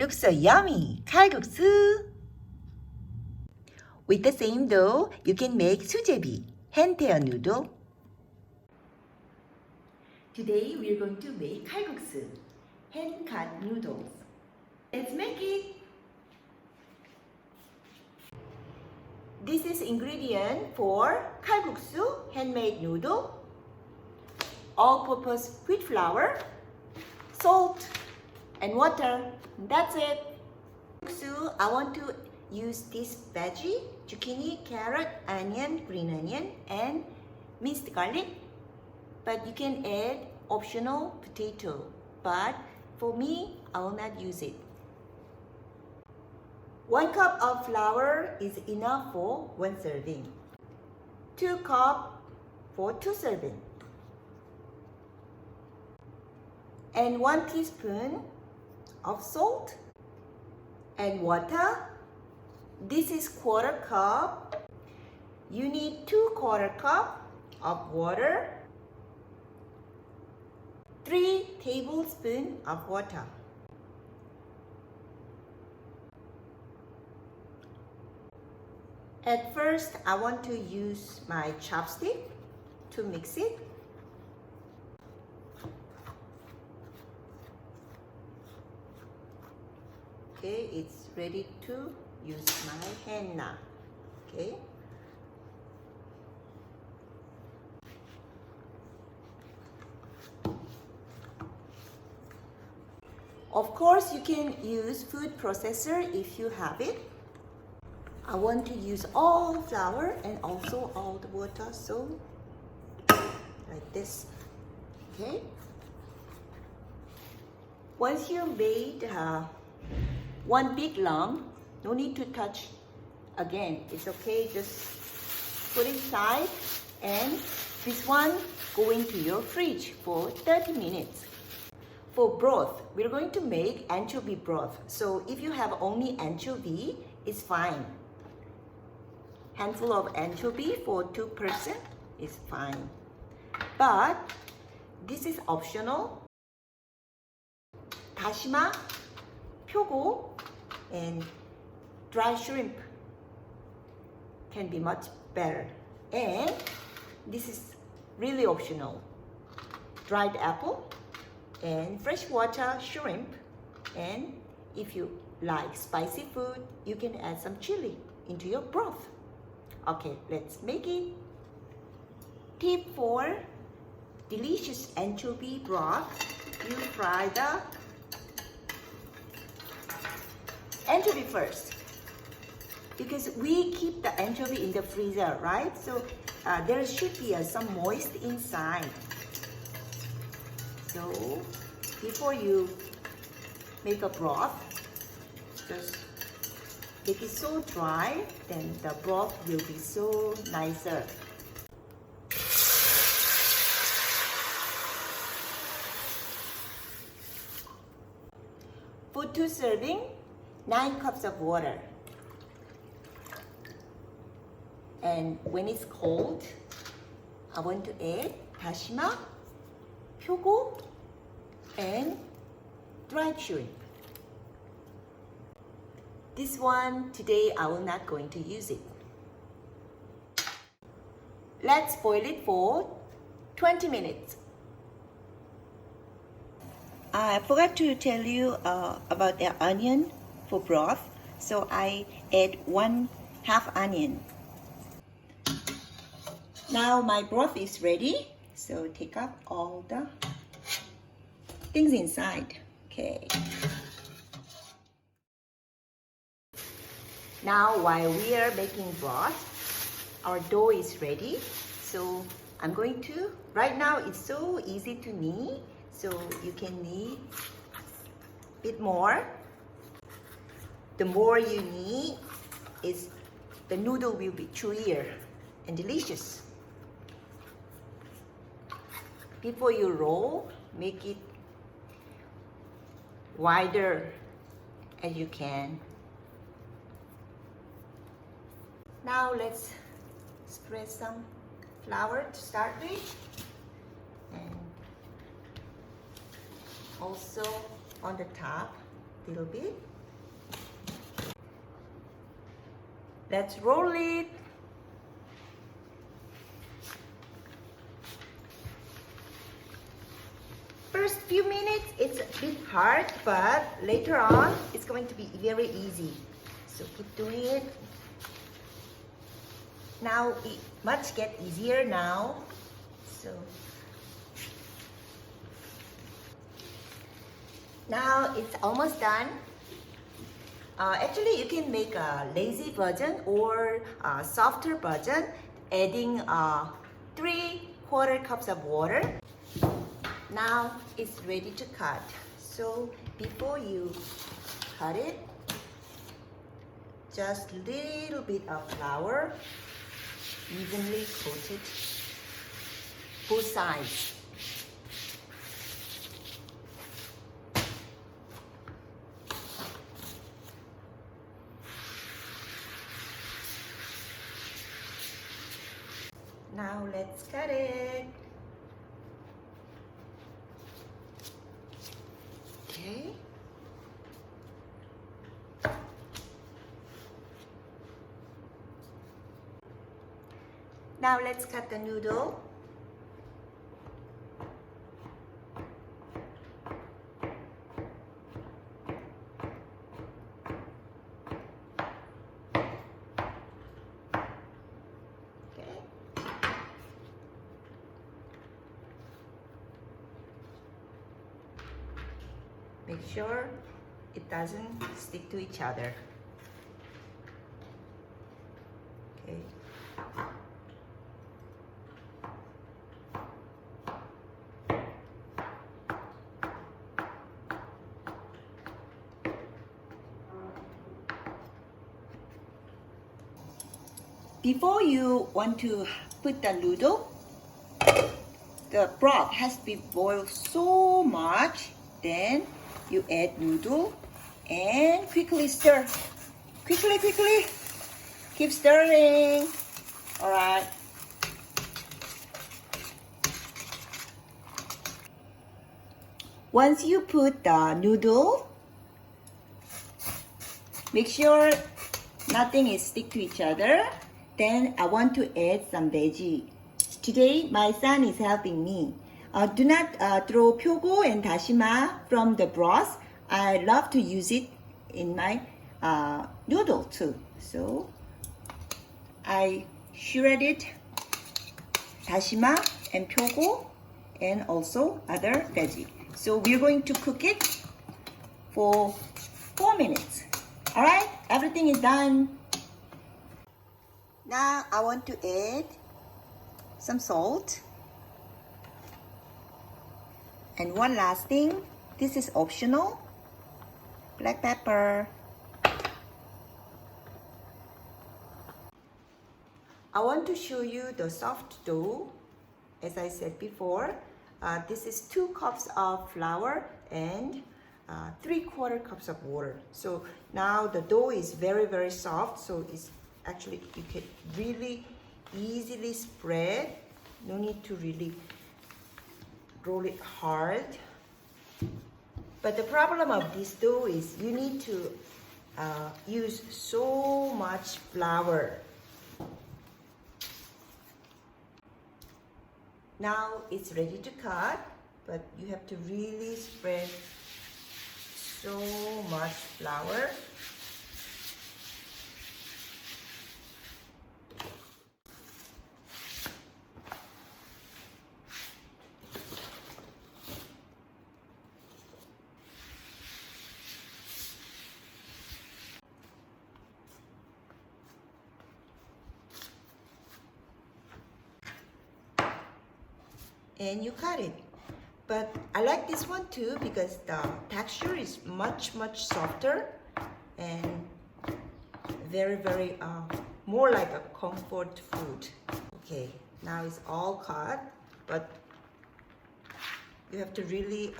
Looks so yummy! Kalguksu! With the same dough, you can make sujebi, hand-tail noodle. Today we are going to make kalguksu, hand-cut noodles. Let's make it! This is ingredient for kalguksu, handmade noodle, all-purpose wheat flour, salt, and water. That's it. So I want to use this veggie, zucchini, carrot, onion, green onion, and minced garlic. But you can add optional potato. But for me, I will not use it. 1 cup of flour is enough for 1 serving. 2 cups for 2 servings. And 1 teaspoon of salt and water. This is 1/4 cup. You need 2/4 cup of water. 3 tablespoons of water. At first, I want to use my chopstick to mix it. Okay, it's ready to use my hand now. Okay. Of course, you can use food processor if you have it. I want to use all flour and also all the water, so like this. Okay. Once you made 1 big lump, no need to touch again. It's okay, just put it aside, and this one go into your fridge for 30 minutes. For broth, we're going to make anchovy broth. So if you have only anchovy, it's fine. Handful of anchovy for 2 persons is fine. But this is optional. 다시마, 표고, and dry shrimp can be much better. And this is really optional. Dried apple and freshwater shrimp. And if you like spicy food, you can add some chili into your broth. Okay, let's make it. Tip for delicious anchovy broth. You fry the anchovy first, because we keep the anchovy in the freezer, right? So there should be some moist inside. So before you make a broth, just make it so dry, then the broth will be so nicer. For 2 servings, 9 cups of water. And when it's cold, I want to add 다시마, 표고, and dried shrimp. This one, today I will not going to use it. Let's boil it for 20 minutes. I forgot to tell you about the onion for broth. So I add 1/2 onion. Now my broth is ready. So take out all the things inside. Okay. Now while we are making broth, our dough is ready. So I'm going to, right now it's so easy to knead. So you can knead a bit more. The more you knead, the noodle will be chewier and delicious. Before you roll, make it wider as you can. Now let's spread some flour to start with, and also on the top little bit. Let's roll it. First few minutes, it's a bit hard, but later on, it's going to be very easy. So keep doing it. Now it much get easier now. So now it's almost done. Actually, you can make a lazy version or a softer version, adding 3/4 cups of water. Now it's ready to cut. So before you cut it, just little bit of flour, evenly coated, both sides. Now let's cut it. Okay. Now let's cut the noodle. Make sure it doesn't stick to each other. Okay. Before you want to put the noodle, the broth has to be boiled so much. Then you add noodle and quickly stir. Quickly, quickly. Keep stirring. All right. Once you put the noodle, make sure nothing is stick to each other. Then I want to add some veggie. Today my son is helping me. Do not throw pyogo and dashima from the broth. I love to use it in my noodle too. So I shredded dashima and pyogo and also other veggie. So we're going to cook it for 4 minutes. All right, everything is done. Now I want to add some salt. And one last thing, this is optional, black pepper. I want to show you the soft dough. As I said before, this is 2 cups of flour and 3/4 cups of water. So now the dough is very, very soft. So it's actually, you can really easily spread. No need to really roll it hard. But the problem of this dough is you need to use so much flour. Now it's ready to cut, but you have to really spread so much flour. And you cut it. But I like this one too because the texture is much softer and very more like a comfort food. Okay, now it's all cut, but you have to really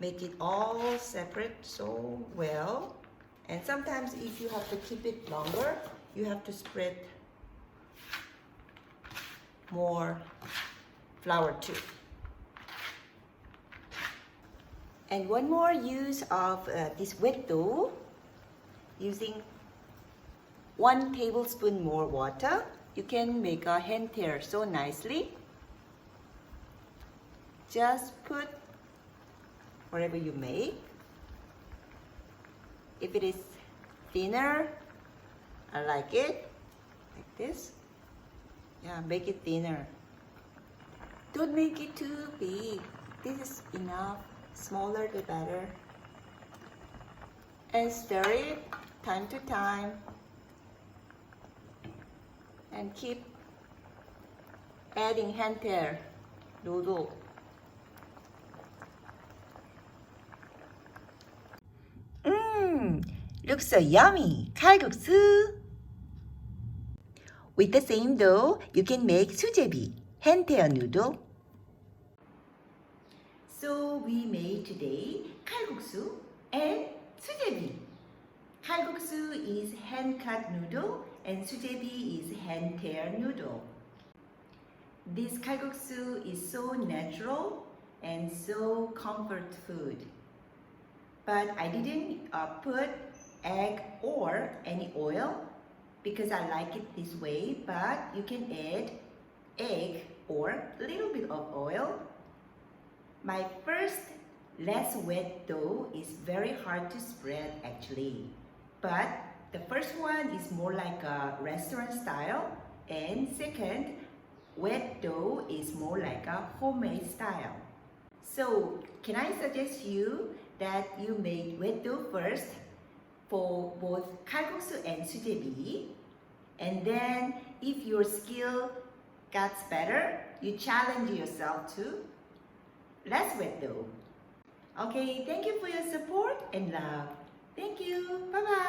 make it all separate so well. And sometimes if you have to keep it longer, you have to spread more flour too. And one more use of this wet dough, using 1 tablespoon more water, you can make a hand tear so nicely. Just put whatever you make. If it is thinner, I like it like this. Yeah, make it thinner. Don't make it too big. This is enough. Smaller the better. And stir it time to time. And keep adding hand tear noodle. Looks so yummy! Kalguksu! With the same dough, you can make sujebi, hand tear noodle. So we made today kalguksu and sujebi. Kalguksu is hand cut noodle and sujebi is hand tear noodle. This kalguksu is so natural and so comfort food. But I didn't put egg or any oil because I like it this way, but you can add egg or a little bit of oil. My first less wet dough is very hard to spread actually, but the first one is more like a restaurant style, and second, wet dough is more like a homemade style. So can I suggest you that you make wet dough first for both kalguksu and sujebi, and then if your skill gets better, you challenge yourself to less wet dough. Okay, thank you for your support and love. Thank you. Bye-bye.